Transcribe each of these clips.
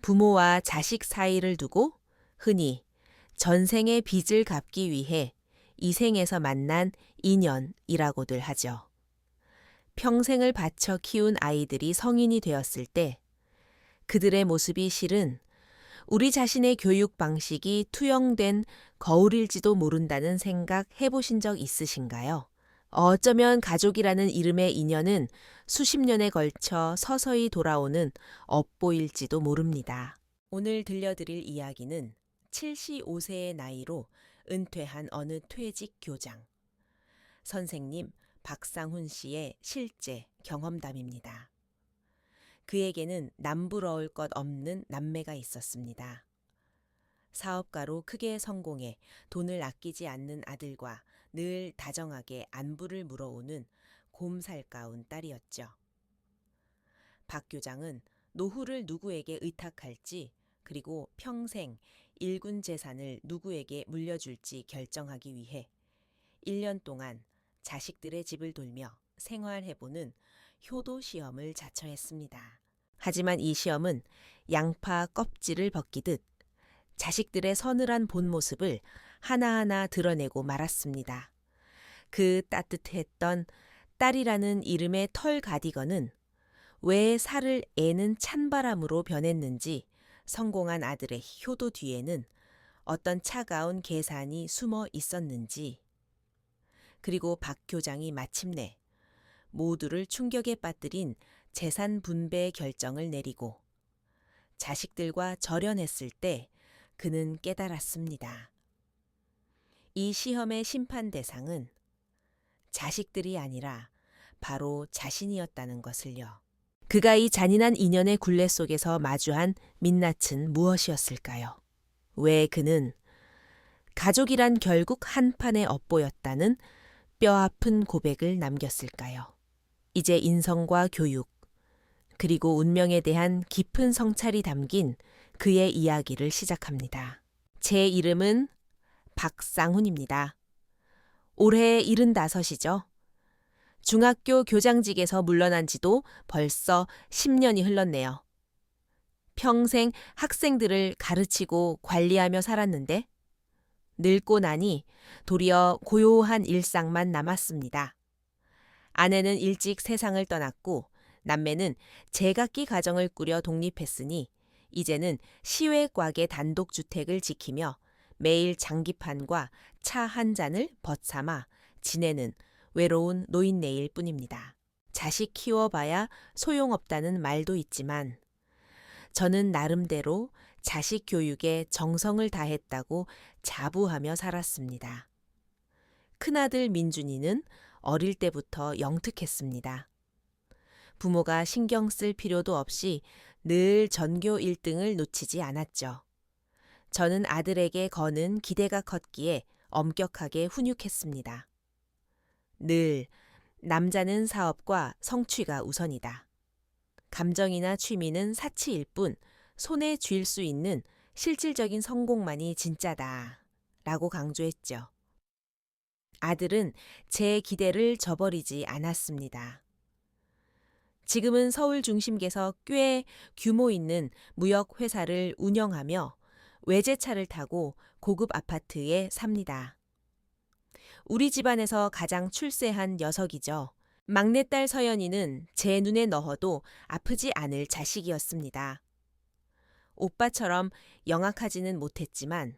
부모와 자식 사이를 두고 흔히 전생의 빚을 갚기 위해 이 생에서 만난 인연이라고들 하죠. 평생을 바쳐 키운 아이들이 성인이 되었을 때 그들의 모습이 실은 우리 자신의 교육 방식이 투영된 거울일지도 모른다는 생각 해보신 적 있으신가요? 어쩌면 가족이라는 이름의 인연은 수십 년에 걸쳐 서서히 돌아오는 업보일지도 모릅니다. 오늘 들려드릴 이야기는 75세의 나이로 은퇴한 어느 퇴직 교장, 선생님 박상훈 씨의 실제 경험담입니다. 그에게는 남부러울 것 없는 남매가 있었습니다. 사업가로 크게 성공해 돈을 아끼지 않는 아들과 늘 다정하게 안부를 물어오는 곰살가운 딸이었죠. 박 교장은 노후를 누구에게 의탁할지 그리고 평생 일군 재산을 누구에게 물려줄지 결정하기 위해 1년 동안 자식들의 집을 돌며 생활해보는 효도 시험을 자처했습니다. 하지만 이 시험은 양파 껍질을 벗기듯 자식들의 서늘한 본 모습을 하나하나 드러내고 말았습니다. 그 따뜻했던 딸이라는 이름의 털 가디건은 왜 살을 애는 찬바람으로 변했는지 성공한 아들의 효도 뒤에는 어떤 차가운 계산이 숨어 있었는지, 그리고 박 교장이 마침내 모두를 충격에 빠뜨린 재산 분배 결정을 내리고 자식들과 절연했을 때 그는 깨달았습니다. 이 시험의 심판 대상은 자식들이 아니라 바로 자신이었다는 것을요. 그가 이 잔인한 인연의 굴레 속에서 마주한 민낯은 무엇이었을까요? 왜 그는 가족이란 결국 한판의 업보였다는 뼈아픈 고백을 남겼을까요? 이제 인성과 교육, 그리고 운명에 대한 깊은 성찰이 담긴 그의 이야기를 시작합니다. 제 이름은 박상훈입니다. 올해 75이죠. 중학교 교장직에서 물러난 지도 벌써 10년이 흘렀네요. 평생 학생들을 가르치고 관리하며 살았는데 늙고 나니 도리어 고요한 일상만 남았습니다. 아내는 일찍 세상을 떠났고 남매는 제각기 가정을 꾸려 독립했으니 이제는 시외곽의 단독주택을 지키며 매일 장기판과 차 한 잔을 벗삼아 지내는 외로운 노인네일 뿐입니다. 자식 키워봐야 소용없다는 말도 있지만 저는 나름대로 자식 교육에 정성을 다했다고 자부하며 살았습니다. 큰아들 민준이는 어릴 때부터 영특했습니다. 부모가 신경 쓸 필요도 없이 늘 전교 1등을 놓치지 않았죠. 저는 아들에게 거는 기대가 컸기에 엄격하게 훈육했습니다. 늘 남자는 사업과 성취가 우선이다. 감정이나 취미는 사치일 뿐 손에 쥘 수 있는 실질적인 성공만이 진짜다 라고 강조했죠. 아들은 제 기대를 저버리지 않았습니다. 지금은 서울 중심계에서 꽤 규모 있는 무역 회사를 운영하며 외제차를 타고 고급 아파트에 삽니다. 우리 집안에서 가장 출세한 녀석이죠. 막내딸 서연이는 제 눈에 넣어도 아프지 않을 자식이었습니다. 오빠처럼 영악하지는 못했지만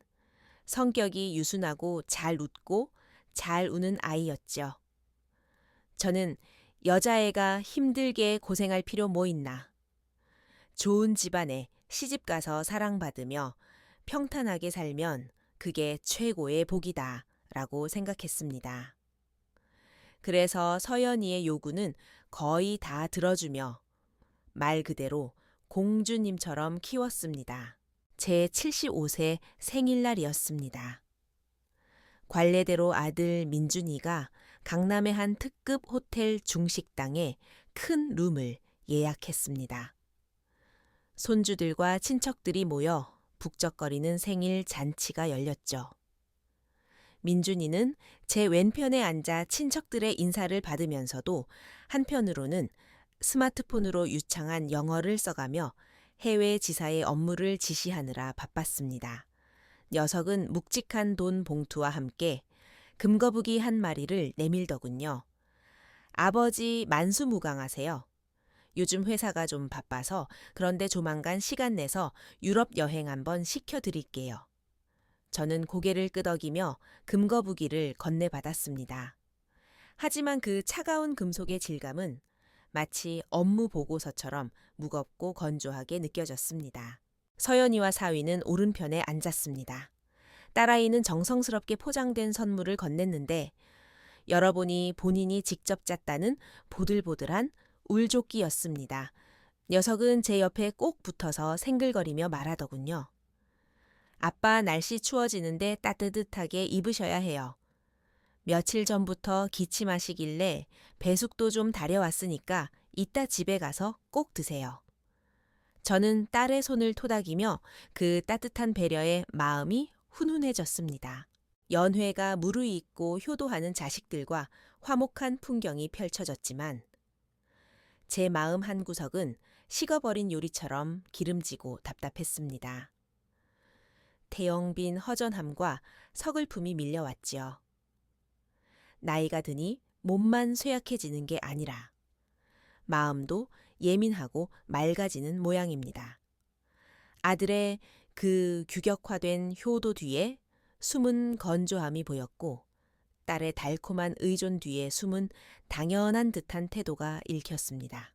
성격이 유순하고 잘 웃고 잘 우는 아이였죠. 저는 여자애가 힘들게 고생할 필요 뭐 있나. 좋은 집안에 시집가서 사랑받으며 평탄하게 살면 그게 최고의 복이다 라고 생각했습니다. 그래서 서연이의 요구는 거의 다 들어주며 말 그대로 공주님처럼 키웠습니다. 제 75세 생일날이었습니다. 관례대로 아들 민준이가 강남의 한 특급 호텔 중식당에 큰 룸을 예약했습니다. 손주들과 친척들이 모여 북적거리는 생일 잔치가 열렸죠. 민준이는 제 왼편에 앉아 친척들의 인사를 받으면서도 한편으로는 스마트폰으로 유창한 영어를 써가며 해외 지사의 업무를 지시하느라 바빴습니다. 녀석은 묵직한 돈 봉투와 함께 금거북이 한 마리를 내밀더군요. 아버지 만수무강하세요. 요즘 회사가 좀 바빠서 그런데 조만간 시간 내서 유럽 여행 한번 시켜드릴게요. 저는 고개를 끄덕이며 금거북이를 건네받았습니다. 하지만 그 차가운 금속의 질감은 마치 업무 보고서처럼 무겁고 건조하게 느껴졌습니다. 서연이와 사위는 오른편에 앉았습니다. 딸아이는 정성스럽게 포장된 선물을 건넸는데 열어보니 본인이 직접 짰다는 보들보들한 울조끼였습니다. 녀석은 제 옆에 꼭 붙어서 생글거리며 말하더군요. 아빠 날씨 추워지는데 따뜻하게 입으셔야 해요. 며칠 전부터 기침하시길래 배숙도 좀 다려왔으니까 이따 집에 가서 꼭 드세요. 저는 딸의 손을 토닥이며 그 따뜻한 배려에 마음이 훈훈해졌습니다. 연회가 무르익고 효도하는 자식들과 화목한 풍경이 펼쳐졌지만 제 마음 한구석은 식어버린 요리처럼 기름지고 답답했습니다. 태영 빈 허전함과 서글픔이 밀려왔지요. 나이가 드니 몸만 쇠약해지는 게 아니라 마음도 예민하고 맑아지는 모양입니다. 아들의 그 규격화된 효도 뒤에 숨은 건조함이 보였고 딸의 달콤한 의존 뒤에 숨은 당연한 듯한 태도가 읽혔습니다.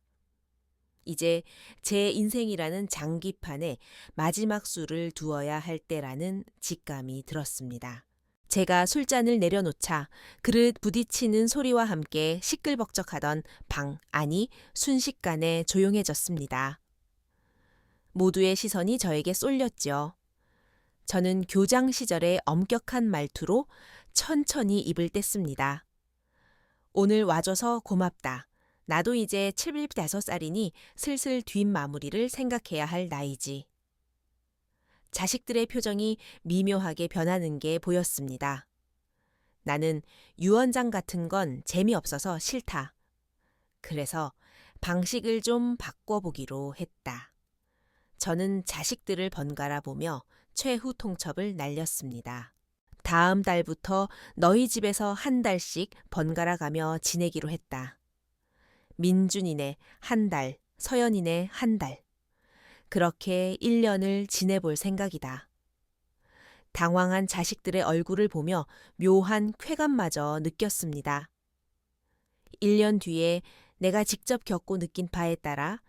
이제 제 인생이라는 장기판에 마지막 수를 두어야 할 때라는 직감이 들었습니다. 제가 술잔을 내려놓자 그릇 부딪히는 소리와 함께 시끌벅적하던 방 안이 순식간에 조용해졌습니다. 모두의 시선이 저에게 쏠렸죠. 저는 교장 시절의 엄격한 말투로 천천히 입을 뗐습니다. 오늘 와줘서 고맙다. 나도 이제 75살이니 슬슬 뒷마무리를 생각해야 할 나이지. 자식들의 표정이 미묘하게 변하는 게 보였습니다. 나는 유언장 같은 건 재미없어서 싫다. 그래서 방식을 좀 바꿔보기로 했다. 저는 자식들을 번갈아 보며 최후 통첩을 날렸습니다. 다음 달부터 너희 집에서 한 달씩 번갈아 가며 지내기로 했다. 민준이네 한 달, 서연이네 한 달. 그렇게 1년을 지내볼 생각이다. 당황한 자식들의 얼굴을 보며 묘한 쾌감마저 느꼈습니다. 1년 뒤에 내가 직접 겪고 느낀 바에 따라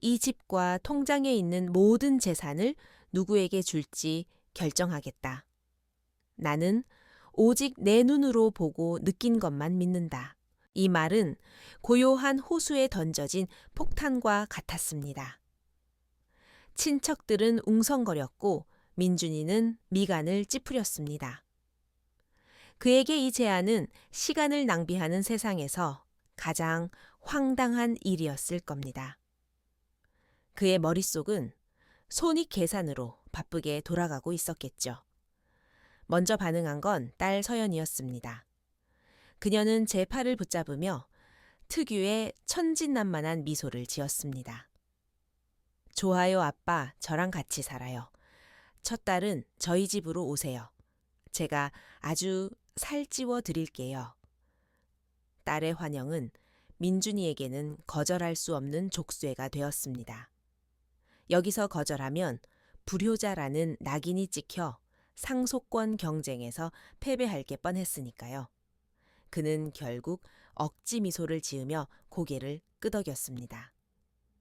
이 집과 통장에 있는 모든 재산을 누구에게 줄지 결정하겠다. 나는 오직 내 눈으로 보고 느낀 것만 믿는다. 이 말은 고요한 호수에 던져진 폭탄과 같았습니다. 친척들은 웅성거렸고 민준이는 미간을 찌푸렸습니다. 그에게 이 제안은 시간을 낭비하는 세상에서 가장 황당한 일이었을 겁니다. 그의 머릿속은 손익 계산으로 바쁘게 돌아가고 있었겠죠. 먼저 반응한 건 딸 서연이었습니다. 그녀는 제 팔을 붙잡으며 특유의 천진난만한 미소를 지었습니다. 좋아요, 아빠. 저랑 같이 살아요. 첫 달은 저희 집으로 오세요. 제가 아주 살찌워 드릴게요. 딸의 환영은 민준이에게는 거절할 수 없는 족쇄가 되었습니다. 여기서 거절하면 불효자라는 낙인이 찍혀 상속권 경쟁에서 패배할 게 뻔했으니까요. 그는 결국 억지 미소를 지으며 고개를 끄덕였습니다.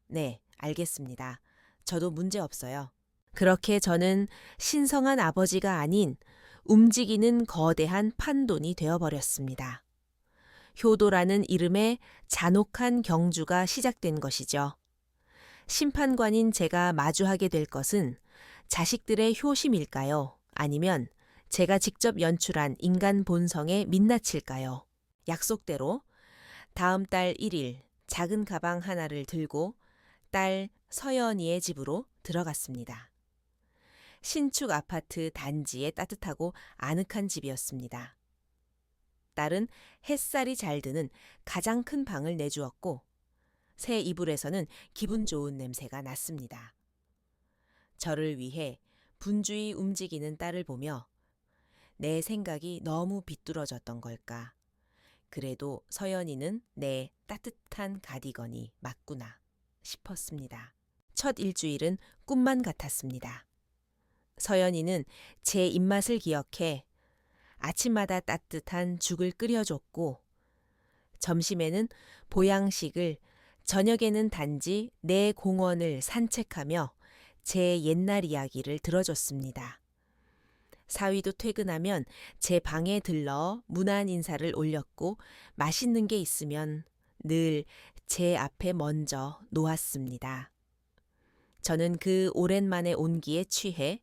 네, 알겠습니다. 저도 문제 없어요. 그렇게 저는 신성한 아버지가 아닌 움직이는 거대한 판돈이 되어버렸습니다. 효도라는 이름의 잔혹한 경주가 시작된 것이죠. 심판관인 제가 마주하게 될 것은 자식들의 효심일까요? 아니면 제가 직접 연출한 인간 본성의 민낯일까요? 약속대로 다음 달 1일 작은 가방 하나를 들고 딸 서연이의 집으로 들어갔습니다. 신축 아파트 단지의 따뜻하고 아늑한 집이었습니다. 딸은 햇살이 잘 드는 가장 큰 방을 내주었고 새 이불에서는 기분 좋은 냄새가 났습니다. 저를 위해 분주히 움직이는 딸을 보며 내 생각이 너무 비뚤어졌던 걸까. 그래도 서연이는 내 따뜻한 가디건이 맞구나 싶었습니다. 첫 일주일은 꿈만 같았습니다. 서연이는 제 입맛을 기억해 아침마다 따뜻한 죽을 끓여줬고 점심에는 보양식을, 저녁에는 단지 내 공원을 산책하며 제 옛날 이야기를 들어줬습니다. 사위도 퇴근하면 제 방에 들러 문안 인사를 올렸고 맛있는 게 있으면 늘 제 앞에 먼저 놓았습니다. 저는 그 오랜만의 온기에 취해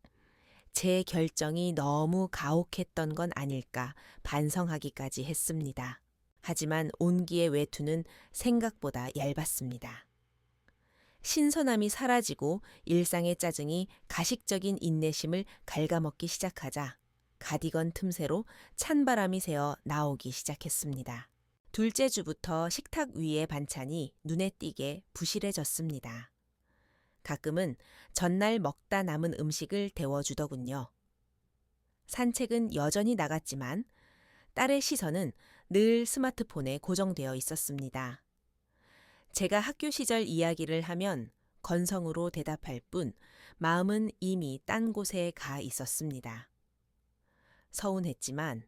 제 결정이 너무 가혹했던 건 아닐까 반성하기까지 했습니다. 하지만 온기의 외투는 생각보다 얇았습니다. 신선함이 사라지고 일상의 짜증이 가식적인 인내심을 갉아먹기 시작하자 가디건 틈새로 찬바람이 새어 나오기 시작했습니다. 둘째 주부터 식탁 위의 반찬이 눈에 띄게 부실해졌습니다. 가끔은 전날 먹다 남은 음식을 데워주더군요. 산책은 여전히 나갔지만 딸의 시선은 늘 스마트폰에 고정되어 있었습니다. 제가 학교 시절 이야기를 하면 건성으로 대답할 뿐 마음은 이미 딴 곳에 가 있었습니다. 서운했지만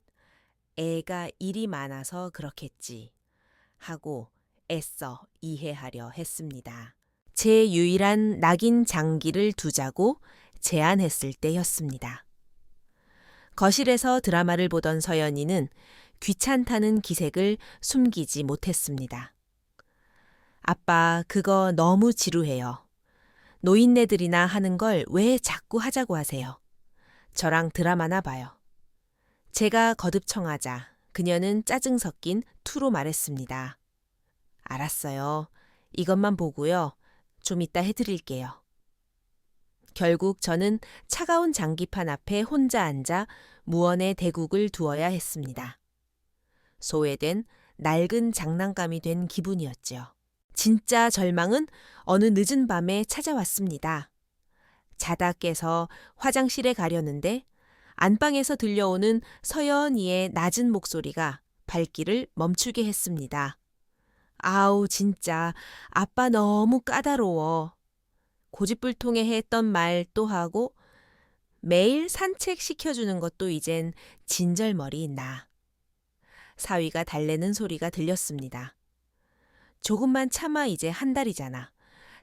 애가 일이 많아서 그렇겠지 하고 애써 이해하려 했습니다. 제 유일한 낙인 장기를 두자고 제안했을 때였습니다. 거실에서 드라마를 보던 서연이는 귀찮다는 기색을 숨기지 못했습니다. 아빠, 그거 너무 지루해요. 노인네들이나 하는 걸 왜 자꾸 하자고 하세요. 저랑 드라마나 봐요. 제가 거듭 청하자 그녀는 짜증 섞인 투로 말했습니다. 알았어요. 이것만 보고요. 좀 이따 해드릴게요. 결국 저는 차가운 장기판 앞에 혼자 앉아 무언의 대국을 두어야 했습니다. 소외된 낡은 장난감이 된 기분이었죠. 진짜 절망은 어느 늦은 밤에 찾아왔습니다. 자다 깨서 화장실에 가려는데 안방에서 들려오는 서연이의 낮은 목소리가 발길을 멈추게 했습니다. 아우 진짜 아빠 너무 까다로워. 고집불통에 했던 말 또 하고 매일 산책 시켜주는 것도 이젠 진절머리 나. 사위가 달래는 소리가 들렸습니다. 조금만 참아 이제 한 달이잖아.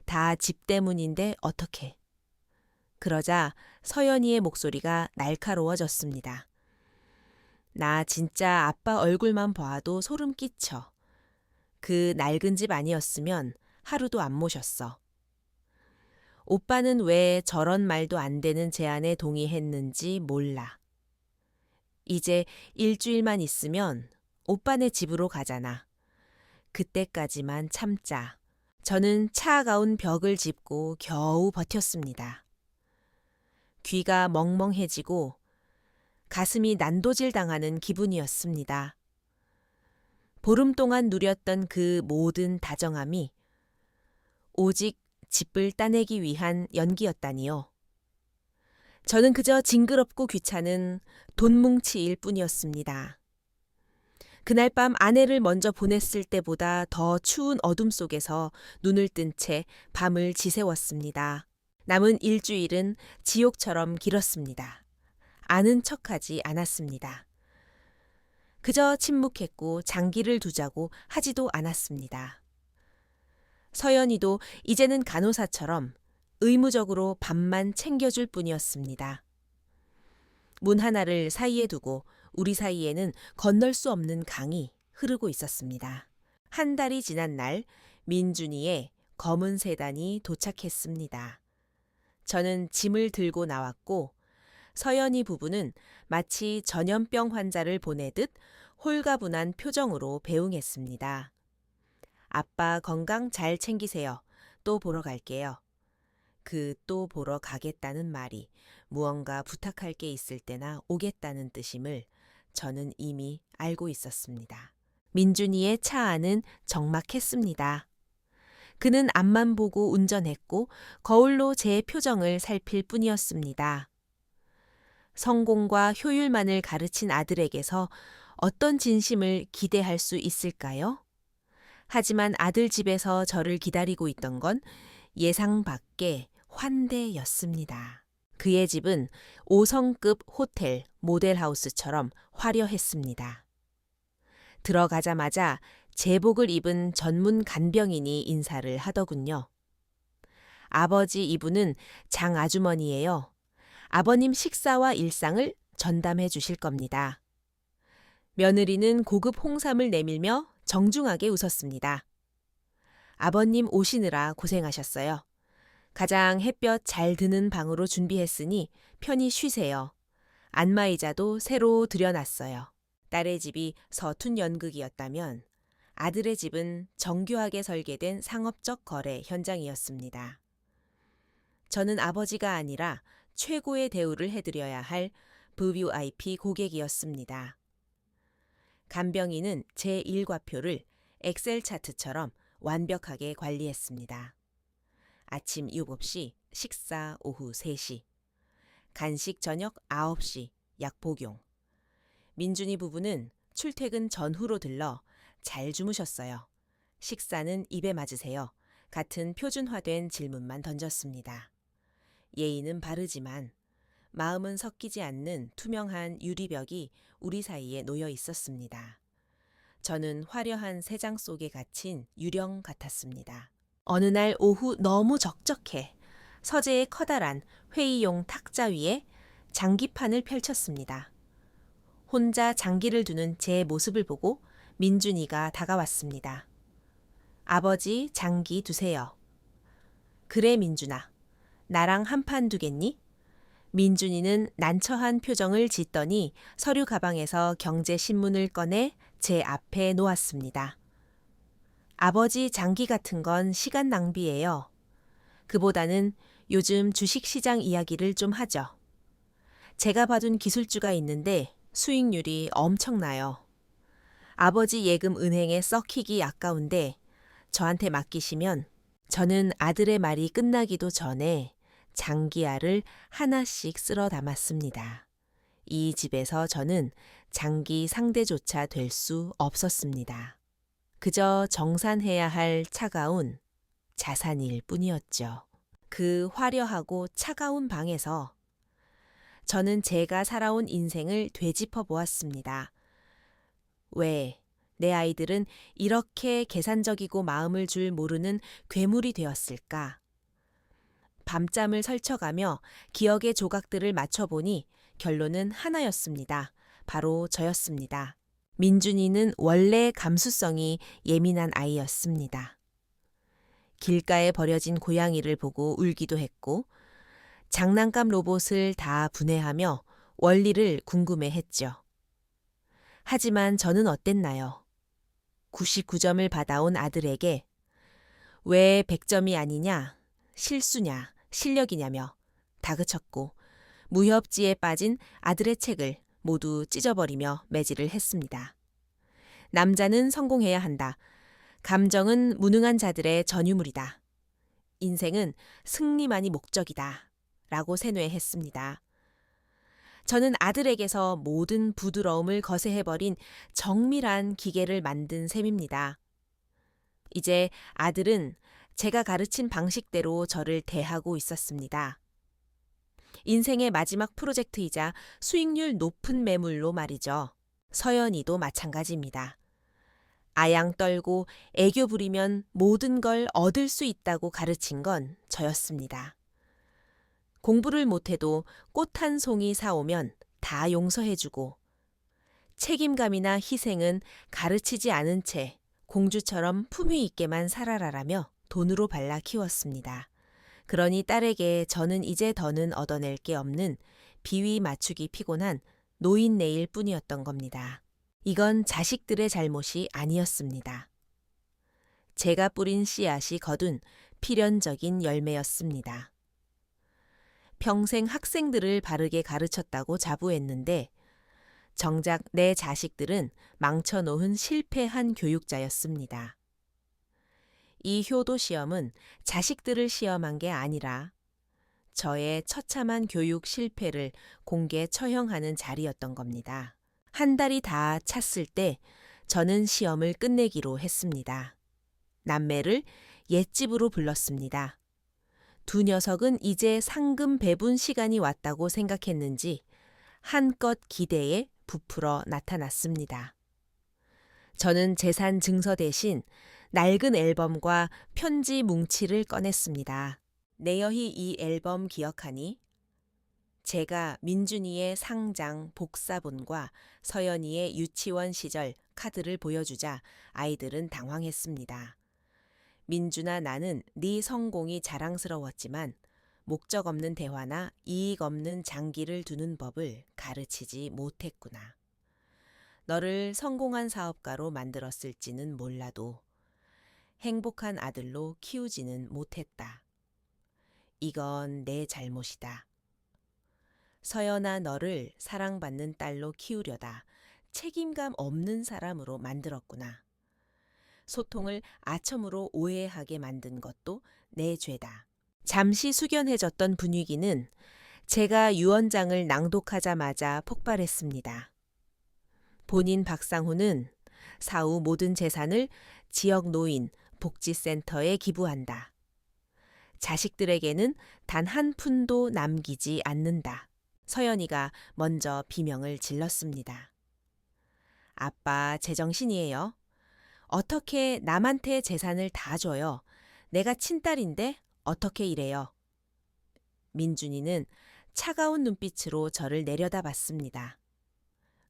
다 집 때문인데 어떡해. 그러자 서연이의 목소리가 날카로워졌습니다. 나 진짜 아빠 얼굴만 봐도 소름 끼쳐. 그 낡은 집 아니었으면 하루도 안 모셨어. 오빠는 왜 저런 말도 안 되는 제안에 동의했는지 몰라. 이제 일주일만 있으면 오빠네 집으로 가잖아. 그때까지만 참자. 저는 차가운 벽을 짚고 겨우 버텼습니다. 귀가 멍멍해지고 가슴이 난도질 당하는 기분이었습니다. 보름 동안 누렸던 그 모든 다정함이 오직 집을 따내기 위한 연기였다니요. 저는 그저 징그럽고 귀찮은 돈뭉치일 뿐이었습니다. 그날 밤 아내를 먼저 보냈을 때보다 더 추운 어둠 속에서 눈을 뜬 채 밤을 지새웠습니다. 남은 일주일은 지옥처럼 길었습니다. 아는 척하지 않았습니다. 그저 침묵했고 장기를 두자고 하지도 않았습니다. 서연이도 이제는 간호사처럼 의무적으로 밥만 챙겨줄 뿐이었습니다. 문 하나를 사이에 두고 우리 사이에는 건널 수 없는 강이 흐르고 있었습니다. 한 달이 지난 날 민준이의 검은 세단이 도착했습니다. 저는 짐을 들고 나왔고 서연이 부부는 마치 전염병 환자를 보내듯 홀가분한 표정으로 배웅했습니다. 아빠 건강 잘 챙기세요. 또 보러 갈게요. 그 또 보러 가겠다는 말이 무언가 부탁할 게 있을 때나 오겠다는 뜻임을 저는 이미 알고 있었습니다. 민준이의 차 안은 적막했습니다. 그는 앞만 보고 운전했고 거울로 제 표정을 살필 뿐이었습니다. 성공과 효율만을 가르친 아들에게서 어떤 진심을 기대할 수 있을까요? 하지만 아들 집에서 저를 기다리고 있던 건 예상 밖의 환대였습니다. 그의 집은 5성급 호텔 모델하우스처럼 화려했습니다. 들어가자마자 제복을 입은 전문 간병인이 인사를 하더군요. 아버지 이분은 장 아주머니예요. 아버님 식사와 일상을 전담해 주실 겁니다. 며느리는 고급 홍삼을 내밀며 정중하게 웃었습니다. 아버님 오시느라 고생하셨어요. 가장 햇볕 잘 드는 방으로 준비했으니 편히 쉬세요. 안마의자도 새로 들여놨어요. 딸의 집이 서툰 연극이었다면 아들의 집은 정교하게 설계된 상업적 거래 현장이었습니다. 저는 아버지가 아니라 최고의 대우를 해드려야 할 VVIP 고객이었습니다. 간병인은 제 일과표를 엑셀 차트처럼 완벽하게 관리했습니다. 아침 7시, 식사 오후 3시, 간식 저녁 9시, 약 복용. 민준이 부부는 출퇴근 전후로 들러 잘 주무셨어요. 식사는 입에 맞으세요. 같은 표준화된 질문만 던졌습니다. 예의는 바르지만 마음은 섞이지 않는 투명한 유리벽이 우리 사이에 놓여 있었습니다. 저는 화려한 새장 속에 갇힌 유령 같았습니다. 어느 날 오후 너무 적적해 서재의 커다란 회의용 탁자 위에 장기판을 펼쳤습니다. 혼자 장기를 두는 제 모습을 보고 민준이가 다가왔습니다. 아버지 장기 두세요. 그래 민준아, 나랑 한 판 두겠니? 민준이는 난처한 표정을 짓더니 서류 가방에서 경제신문을 꺼내 제 앞에 놓았습니다. 아버지 장기 같은 건 시간 낭비예요. 그보다는 요즘 주식시장 이야기를 좀 하죠. 제가 봐둔 기술주가 있는데 수익률이 엄청나요. 아버지 예금 은행에 썩히기 아까운데 저한테 맡기시면 저는 아들의 말이 끝나기도 전에 장기알을 하나씩 쓸어 담았습니다. 이 집에서 저는 장기 상대조차 될 수 없었습니다. 그저 정산해야 할 차가운 자산일 뿐이었죠. 그 화려하고 차가운 방에서 저는 제가 살아온 인생을 되짚어 보았습니다. 왜 내 아이들은 이렇게 계산적이고 마음을 줄 모르는 괴물이 되었을까? 밤잠을 설쳐가며 기억의 조각들을 맞춰보니 결론은 하나였습니다. 바로 저였습니다. 민준이는 원래 감수성이 예민한 아이였습니다. 길가에 버려진 고양이를 보고 울기도 했고 장난감 로봇을 다 분해하며 원리를 궁금해했죠. 하지만 저는 어땠나요? 99점을 받아온 아들에게 왜 100점이 아니냐, 실수냐, 실력이냐며 다그쳤고 무협지에 빠진 아들의 책을 모두 찢어버리며 매질을 했습니다. 남자는 성공해야 한다. 감정은 무능한 자들의 전유물이다. 인생은 승리만이 목적이다. 라고 세뇌했습니다. 저는 아들에게서 모든 부드러움을 거세해버린 정밀한 기계를 만든 셈입니다. 이제 아들은 제가 가르친 방식대로 저를 대하고 있었습니다. 인생의 마지막 프로젝트이자 수익률 높은 매물로 말이죠. 서연이도 마찬가지입니다. 아양 떨고 애교 부리면 모든 걸 얻을 수 있다고 가르친 건 저였습니다. 공부를 못해도 꽃 한 송이 사오면 다 용서해주고 책임감이나 희생은 가르치지 않은 채 공주처럼 품위 있게만 살아라라며 돈으로 발라 키웠습니다. 그러니 딸에게 저는 이제 더는 얻어낼 게 없는 비위 맞추기 피곤한 노인네일 뿐이었던 겁니다. 이건 자식들의 잘못이 아니었습니다. 제가 뿌린 씨앗이 거둔 필연적인 열매였습니다. 평생 학생들을 바르게 가르쳤다고 자부했는데 정작 내 자식들은 망쳐놓은 실패한 교육자였습니다. 이 효도 시험은 자식들을 시험한 게 아니라 저의 처참한 교육 실패를 공개 처형하는 자리였던 겁니다. 한 달이 다 찼을 때 저는 시험을 끝내기로 했습니다. 남매를 옛집으로 불렀습니다. 두 녀석은 이제 상금 배분 시간이 왔다고 생각했는지 한껏 기대에 부풀어 나타났습니다. 저는 재산 증서 대신 낡은 앨범과 편지 뭉치를 꺼냈습니다. 내여히 이 앨범 기억하니? 제가 민준이의 상장 복사본과 서연이의 유치원 시절 카드를 보여주자 아이들은 당황했습니다. 민준아, 나는 네 성공이 자랑스러웠지만 목적 없는 대화나 이익 없는 장기를 두는 법을 가르치지 못했구나. 너를 성공한 사업가로 만들었을지는 몰라도 행복한 아들로 키우지는 못했다. 이건 내 잘못이다. 서연아, 너를 사랑받는 딸로 키우려다 책임감 없는 사람으로 만들었구나. 소통을 아첨으로 오해하게 만든 것도 내 죄다. 잠시 숙연해졌던 분위기는 제가 유언장을 낭독하자마자 폭발했습니다. 본인 박상훈은 사후 모든 재산을 지역 노인 복지센터에 기부한다. 자식들에게는 단 한 푼도 남기지 않는다. 서연이가 먼저 비명을 질렀습니다. 아빠 제정신이에요. 어떻게 남한테 재산을 다 줘요? 내가 친딸인데 어떻게 이래요? 민준이는 차가운 눈빛으로 저를 내려다봤습니다.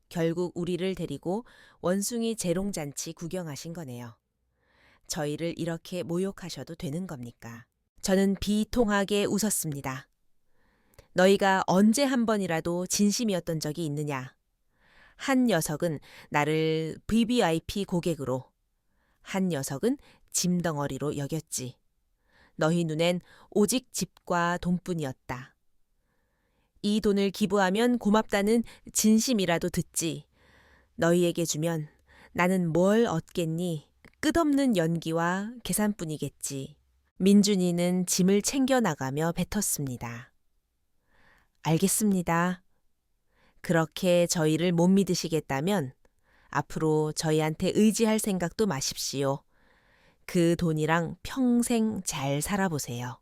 결국 우리를 데리고 원숭이 재롱잔치 구경하신 거네요. 저희를 이렇게 모욕하셔도 되는 겁니까? 저는 비통하게 웃었습니다. 너희가 언제 한 번이라도 진심이었던 적이 있느냐? 한 녀석은 나를 VVIP 고객으로, 한 녀석은 짐덩어리로 여겼지. 너희 눈엔 오직 집과 돈뿐이었다. 이 돈을 기부하면 고맙다는 진심이라도 듣지. 너희에게 주면 나는 뭘 얻겠니? 끝없는 연기와 계산뿐이겠지. 민준이는 짐을 챙겨나가며 뱉었습니다. 알겠습니다. 그렇게 저희를 못 믿으시겠다면 앞으로 저희한테 의지할 생각도 마십시오. 그 돈이랑 평생 잘 살아보세요.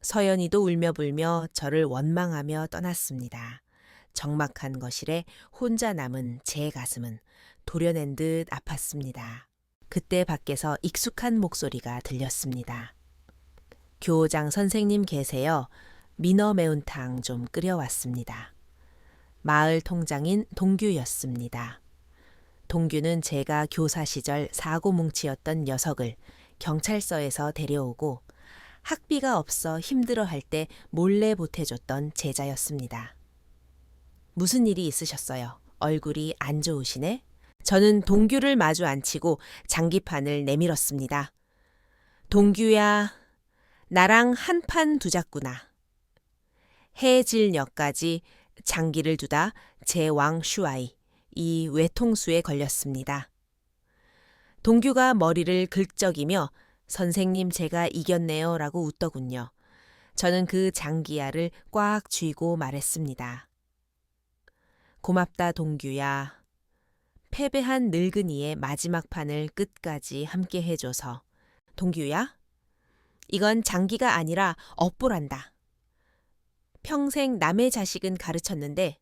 서연이도 울며불며 저를 원망하며 떠났습니다. 적막한 거실에 혼자 남은 제 가슴은 도려낸 듯 아팠습니다. 그때 밖에서 익숙한 목소리가 들렸습니다. 교장 선생님 계세요. 민어 매운탕 좀 끓여왔습니다. 마을 통장인 동규였습니다. 동규는 제가 교사 시절 사고뭉치였던 녀석을 경찰서에서 데려오고 학비가 없어 힘들어할 때 몰래 보태줬던 제자였습니다. 무슨 일이 있으셨어요? 얼굴이 안 좋으시네? 저는 동규를 마주 앉히고 장기판을 내밀었습니다. 동규야, 나랑 한 판 두자꾸나. 해질녘까지 장기를 두다 제왕 슈아이, 이 외통수에 걸렸습니다. 동규가 머리를 긁적이며 선생님 제가 이겼네요 라고 웃더군요. 저는 그 장기야를 꽉 쥐고 말했습니다. 고맙다 동규야. 패배한 늙은이의 마지막 판을 끝까지 함께 해줘서. 동규야? 이건 장기가 아니라 업보란다. 평생 남의 자식은 가르쳤는데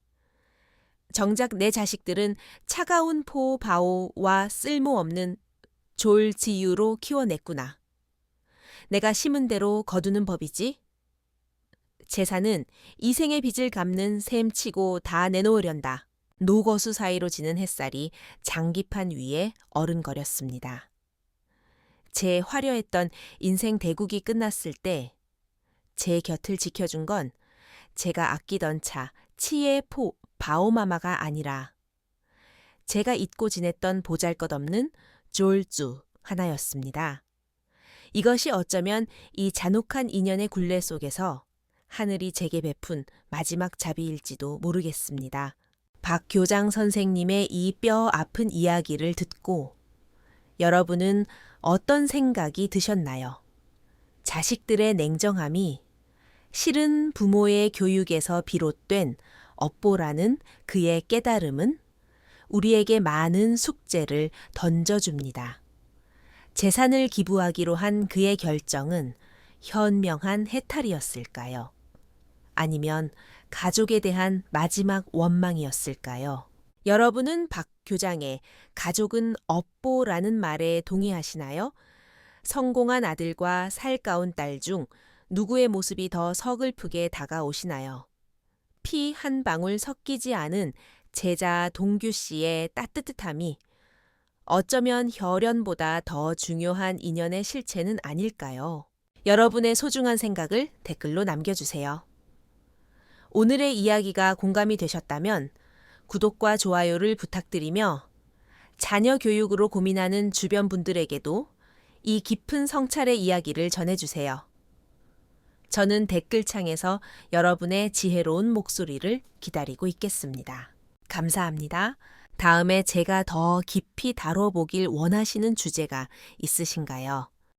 정작 내 자식들은 차가운 포 바오와 쓸모없는 졸지유로 키워냈구나. 내가 심은 대로 거두는 법이지. 재산은 이생의 빚을 갚는 셈치고 다 내놓으련다. 노거수 사이로 지는 햇살이 장기판 위에 어른거렸습니다. 제 화려했던 인생 대국이 끝났을 때 제 곁을 지켜준 건 제가 아끼던 차 치의 포 바오마마가 아니라 제가 잊고 지냈던 보잘것없는 졸주 하나였습니다. 이것이 어쩌면 이 잔혹한 인연의 굴레 속에서 하늘이 제게 베푼 마지막 자비일지도 모르겠습니다. 박 교장 선생님의 이 뼈 아픈 이야기를 듣고 여러분은 어떤 생각이 드셨나요? 자식들의 냉정함이 실은 부모의 교육에서 비롯된 업보라는 그의 깨달음은 우리에게 많은 숙제를 던져줍니다. 재산을 기부하기로 한 그의 결정은 현명한 해탈이었을까요? 아니면 가족에 대한 마지막 원망이었을까요? 여러분은 박 교장의 가족은 업보라는 말에 동의하시나요? 성공한 아들과 살가운 딸 중 누구의 모습이 더 서글프게 다가오시나요? 피 한 방울 섞이지 않은 제자 동규 씨의 따뜻함이 어쩌면 혈연보다 더 중요한 인연의 실체는 아닐까요? 여러분의 소중한 생각을 댓글로 남겨주세요. 오늘의 이야기가 공감이 되셨다면 구독과 좋아요를 부탁드리며 자녀 교육으로 고민하는 주변 분들에게도 이 깊은 성찰의 이야기를 전해주세요. 저는 댓글창에서 여러분의 지혜로운 목소리를 기다리고 있겠습니다. 감사합니다. 다음에 제가 더 깊이 다뤄보길 원하시는 주제가 있으신가요?